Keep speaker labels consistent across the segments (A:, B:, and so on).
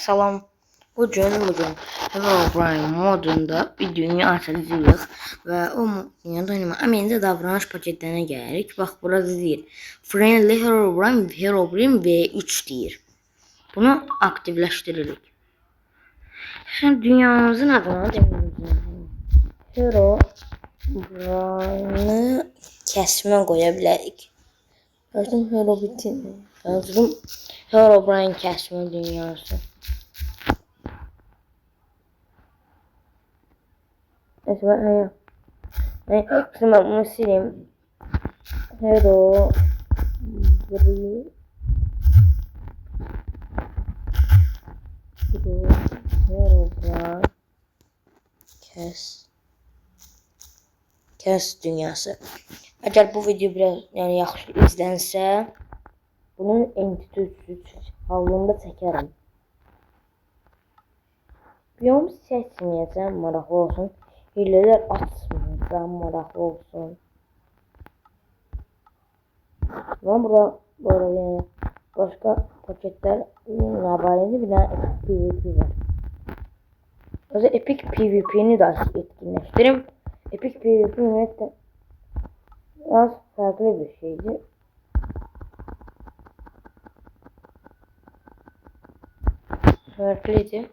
A: Salam. Bugün Herobrine modunda bir dünya açacağıq və o dünyada oynayacağıq. Davranış paketlərinə gəlirik. Bax, burada deyir Friendly Herobrine V3 deyir. Bunu aktivləşdiririk. Şimdi dünyamızın adını deməyəcəyim. Herobrine'ı kəsmə qoya bilərik. Yazdım Herobrine kəsmə dünyası. Şimdi ben bunu sileyim. Herobrine kes dünyası. Eğer bu video biraz yaxşı izlənsə, bunun entity halında çəkərəm. Biyom seçməyəcəm, maraqlı olsun. Hilələr açmayacağım, maraqlı olsun. Ben burada bu arada yani başka paketler haberinde bir tane Epic PvP var. O da Epic PvP'ni de etkinleştireyim. Epic PvP ümumiyyətlə biraz farklı bir şeydi. Farklıydı.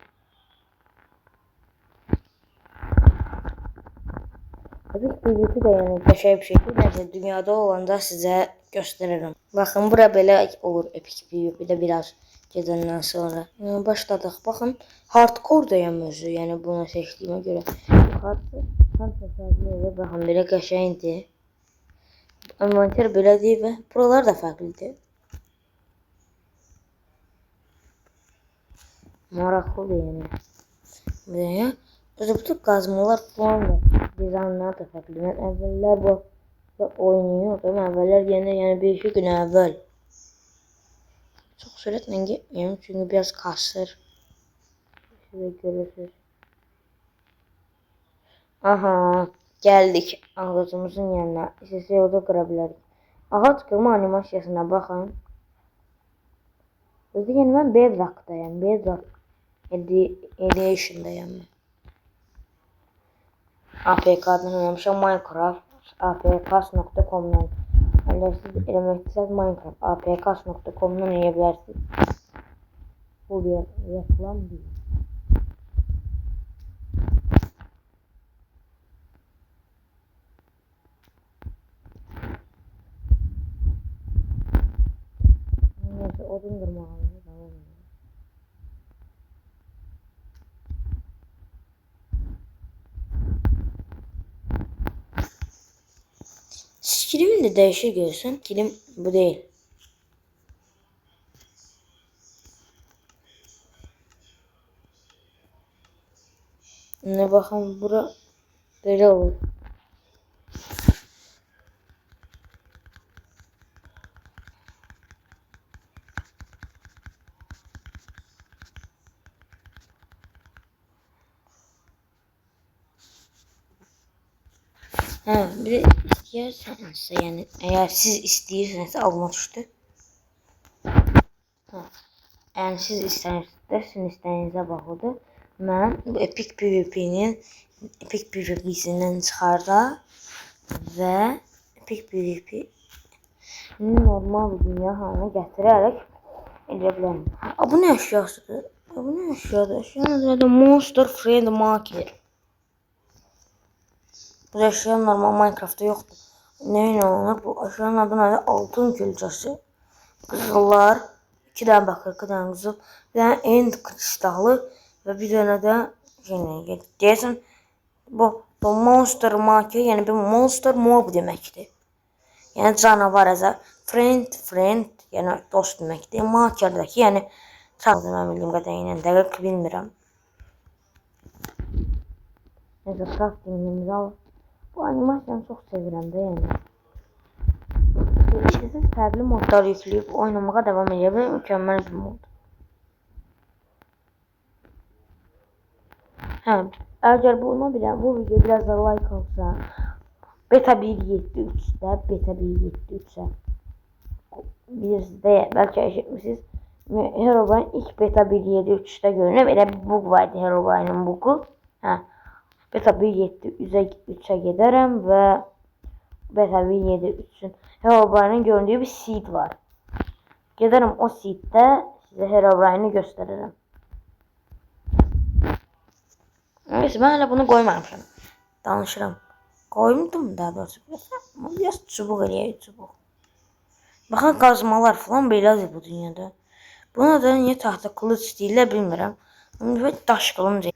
A: Epic PvP de yani qəşəng bir şeydir. Neyse dünyada olanda sizə göstərirəm. Baxın bura belə olur Epic PvP'də biraz gedəndən sonra. Başladıq. Baxın hardcore dayım özü. Yəni bunu seçdiyimə görə. Hardcore baxın belə qəşəngdir. Envanter belədir və buralar da fərqlidir. Maraqlıdır yəni. Buraya özü qazmalar falan da dizaynlar da fərqli. Mən əvvəllər bu oynayıyordum. Əvvəllər yəni bir-iki gün əvvəl. Çox sürətlə getməyim çünki biraz kasır. Şurada görürsünüz. Aha, gəldik ağacımızın yanına. İstəsək orada qıra bilərik. Ağac qırma animasiyasına baxın. Özü yəni mən Bedrock'dayım. Bedrock Edition'dayım mən. APK'dan oynamışam Minecraft. apks.com'dan siz eləməksiniz Minecraft apks.com'dan oynaya bilərsiniz. Bu bir reklam değil. Neyse odun kırmağını tamam. Skillimin de değişir görürsen. Skillim bu değil. Ne bakın bura böyle olur. Ha, bir de istiyorsanız yani eğer siz istiyorsanız alma tuşu. Ha, yani siz isterseniz sizin isteğinize bağlıdır. Ben bu Epic PvP'sinden çıxarda ve Epic PvP'nin normal bir dünya haline gətirərək edə bilərəm. Bu nə əşyasıdır? Bu nə əşyadır? Əşyanın adı Monster Friend Market. Bu əşya normal Minecraft'ta yoxdur. Neyin olur? Bu əşyanın adı nədir? Altın külçəsi. Qızıllar. 2 dənə bakır, 2 dənə qızıl. Bir dənə end kristallı və bir dənə də deyəsən bu Monster Market, yəni bir monster mob deməkdir. Yəni canavar əzə. Friend, yəni dost deməkdir. Markerdəki, yəni mən bildiyim qədərilə dəqiq bilmirəm. Neyse craftingimizi alır. Bu animasiyanı çox sevirəm də yəni. İstəsiz fərqli modlar yükləyib oynamağa davam edə bilir. Mükəmməl bir mod. Hə, əgər bu video biraz da like alsa, beta 1.7.3'də, beta 1.7.3'ə bilirsiniz də, bəlkə eşitmişsiniz. Herobrine ilk beta 1.7.3'te görünüyor. Elə bir bug vardı Herobrine'in bugu. Hə. Beta 1.7.3'e gedərəm və beta 1.7.3'ün Herobrine'in göründüyü bir seed var. Gedərəm o seeddə sizə Herobrine'i göstərirəm. Neyse, ben hala bunu koymamışım. Danışırım. Koymuştum daha doğrusu. Biraz çubuq eləyək, çubuq. Baxın, qazmalar falan belədir bu dünyada. Buna da niye tahta kılıç deyirlər bilmirəm. Ve daş kılınc.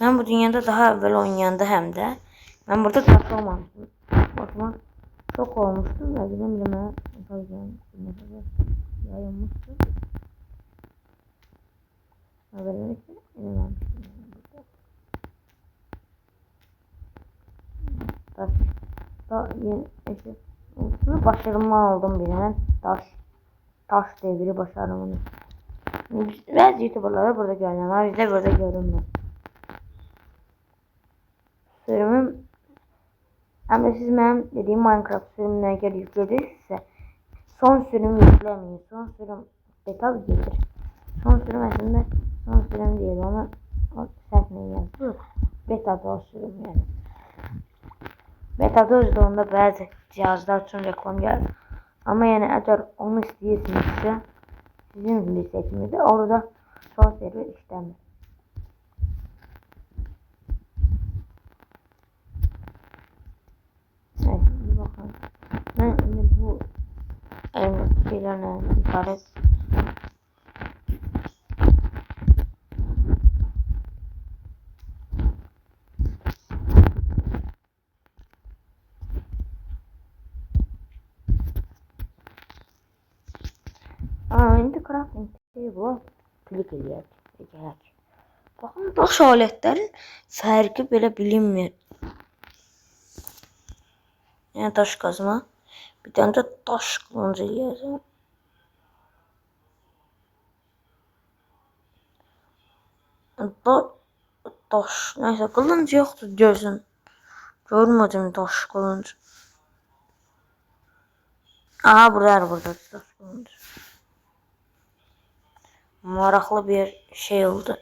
A: Ben bu dünyada daha evvel oynayanda hem de ben burada taş olmamıştım. Bakma çok olmuştum ve bilmem yayılmıştı. Haberleri ki inememiştim. Taş yeni bunu başarımı aldım birine. Taş devri başarımını. Bazı YouTuber'lara burada görünüyor. Bizde burada görünmüyor. Sürümüm ama siz benim dediğim Minecraft sürümüne eğer yüklediyse son sürüm yüklemeyin. Son sürüm beta gelir. Son sürüm aslında son sürüm değil ama o səhvlə yazdı. Beta'da o sürüm yani. Beta'da özde bazı cihazlar için reklam gelir. Ama yani eğer onu istiyorsanızsa sizin bir seçimde orada son server işlemir. Evet, bir bakalım. Ben bu şeylerle ibaret. İndi crafting table klik edək. Gələk. Baxın, daş alətlərin fərqi belə bilinmir. Yəni daş qazma. Bir tane de daş kılıncı eləyəcəm. Daş, neyse kılınc yoxdur gözün. Görmədim daş kılıncı. Aha, burada daş kılıncı. Maraqlı bir şey oldu.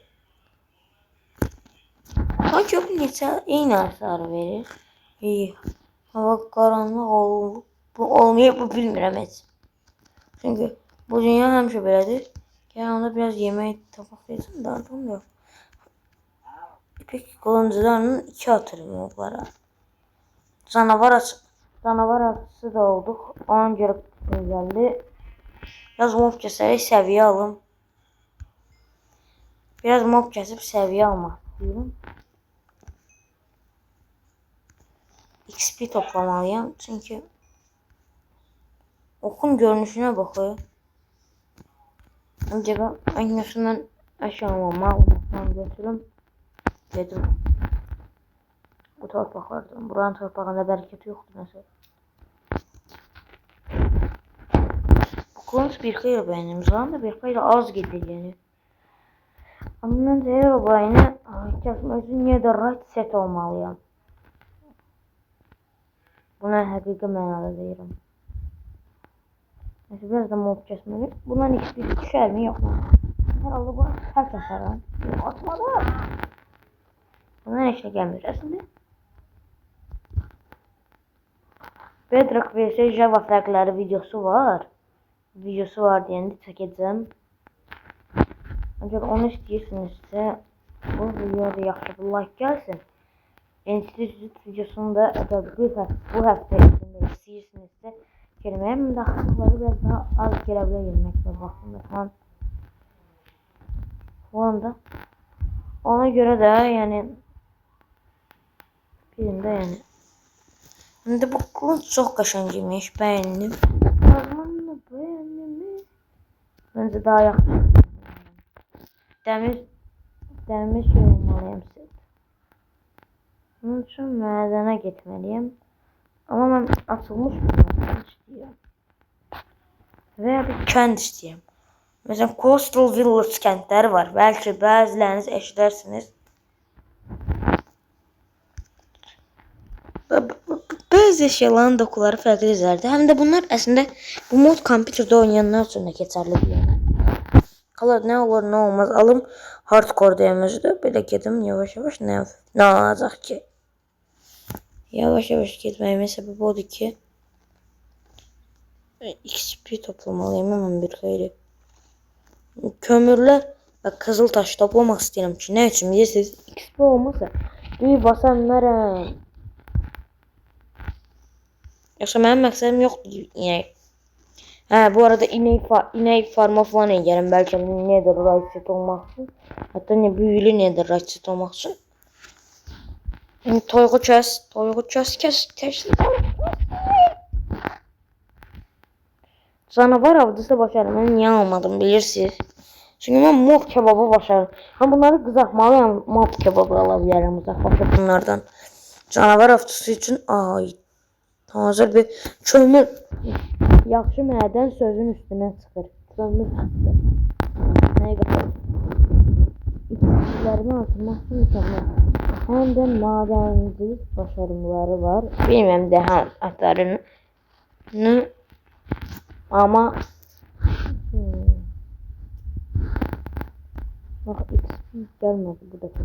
A: Sanki bu neçə eyni hasar verir. İyi. Hava qaranlıq olub. Bu olmayıb, bu bilmirəm heç. Çünkü bu dünya həmişə belədir. Yanımda biraz yemək tapaq deyəcəm, dardım yox. İpek kılıncılarının 2 atırım onlara. Canavar atısı da olduk. Ona görə geldi. Biraz mob kəsərək səviyyə alım. Biraz mob kəsib səviyyə almaq istəyirəm. XP toplamalıyım çünkü okun görünüşüne bakıyor. Acaba aynısından aşağıma malum götürüm. Dedim. Bu torpaqlardan. Buranın torpağında bereket yoktu mesela. Bu kılıç bir xeyli beğendim. Zaman da bir xeyli az gelir yani. Ama ben de Herobrine'e kesmək üçün niyə də right set olmalıyım. Buna həqiqi mənada deyirəm. Neyse, biraz da mob kesmeli. Bundan XP düşər mi? Yox. Herhalde bu hər kəsərəm. Yox, atmadı. Bundan heç nə gəlmir əslində. Bedrock vs Java fərqləri videosu var. Deyəndə çəkəcəm. Əgər onu istəyirsinizsə bu videoda yaxşı bir like gəlsin. Institut videosunda əgər bu həftə içində istəyirsinizsə keliməyə müdaxilələri biraz daha az gələ bilər gəlməklə baxımdan. Bu anda ona görə də yəni birində yəni indi bu kılıç çox qəşəng imiş, bəyəndim. Yazmanı bəyəndim. Məncə daha yaxşı. Dəmir şey olmalıyım siz. Bunun için mədənə getməliyim. Ama ben açılmış bir istəyirəm. Və ya bir kənd istəyirəm. Mesela Coastal Village kəndləri var. Belki bəziləriniz eşidərsiniz. Bəzi eşyaların dokuları fərqli izlərdir. Həm də bunlar əslində bu mod kompüterdə oynayanlar üçün də keçərli deyirəm. Hala ne olur ne olmaz alım hardcore damage'da. Belə gedim yavaş yavaş ne olacaq ki? Yavaş yavaş getməyimin səbəbi odur ki XP toplamalıyım hemen bir xeyri. Kömürlər və qızıl taş toplamaq istəyirəm ki, nə üçün bilirsiniz? XP olmasa bir basa bilmərəm. Yoxsa mənim məqsədim yoxdur inək. Bu arada inək farma falan edirəm bəlkə netherite set olmaq üçün. Hətta ne büyülü netherite set olmaq üçün. Toyuğu kes. Canavar avcısı başarım. Ben niye almadım bilirsiniz? Çünkü ben mob kebabı başarım. Ben bunları kızartmalıyım. Mob kebabı alabilirim uzaklaşıp bunlardan. Canavar avcısı için hazır bir kömür. Yaxşı mədən sözün üstüne çıxır. Kömür çıxır. Nəyə qədər? İçkilərimi artırmaq üçün mükəmməl. Həm də madencilik başarımları var. Bilmem daha atlarını. Ama bak XP gelmedi bu defa.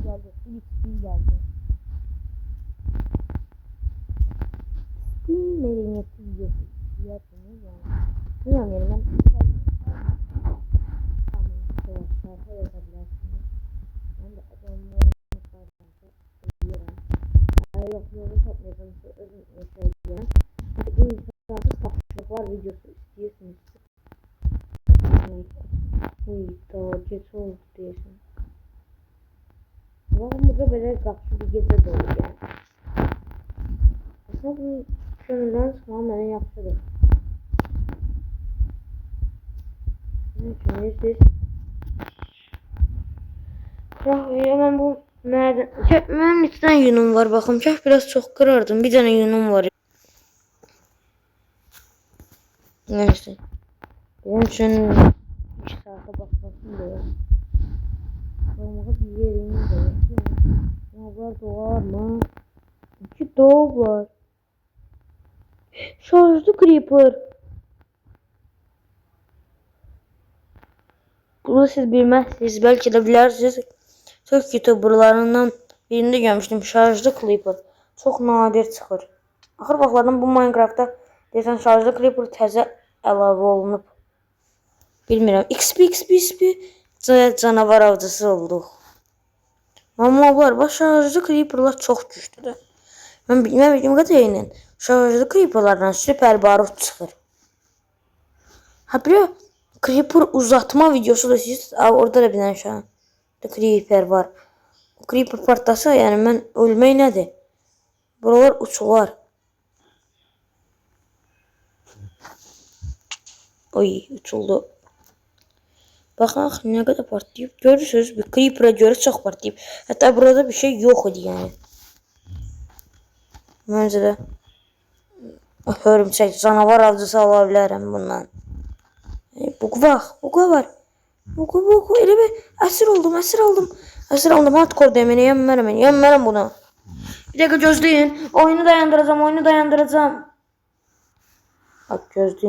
A: Geldi. XP geldi. Steam medeniyeti videosu. Biliyorsunuz yani. Bilmiyorum yani ben şarkı yazabilirsiniz. Ben de adamların mutlaka ediyorum. Eğer yok yorum toplayacağım özüm yaşayacağım. Hadi insansız taşlıklar videosu istiyorsunuz. Daha geç oldu diyorsun. Bakın burada böyle kapşı bir gece dolu yani. Aslında bunu kömürden çıkmam bana yapışırır. Ne düşünüyorsunuz? Hemen bu benim 2 tane yunum var bakın. Kah biraz çok kırardım. Bir tane yunum var. Neyse. Benim için 2 saate bakmasın diye. Olmalı bir yerimiz var. Navlar doğar mı? 2 doğ var. Şarjlı creeper. Bunu siz bilmezsiniz. Belki de bilirsiniz. Türk YouTuberlarından birinde görmüştüm. Şarjlı creeper. Çok nadir çıxır. Axır vaxtlardan bu Minecraft'da deyəsən şarjlı creeper təzə əlavə olunub. Bilmirəm. XP canavar avcısı olduq. Moblar baş şarjlı creeperlar çox güclüdür. Mən bilmədiyim qədərilə şarjlı creeperlardan süper barut çıxır. Ha bir creeper uzatma videosu da siz orada da bir dənə şu an creeper var. Creeper partlasa yani mən ölmək nədir? Buralar uçular. Oy uçuldu. Bakın ne kadar partlayıp görürsünüz bir creeper'a göre çok partlayıp. Hatta burada bir şey yok idi yani. Bence de örümcek canavar avcısı alabilirim bundan. Bugu var. Bugu elə bir əsir oldum. Hardcore deməni yenmərəm bunu. Bir dakika gözləyin. Oyunu dayandıracağım. Bak gözləyin.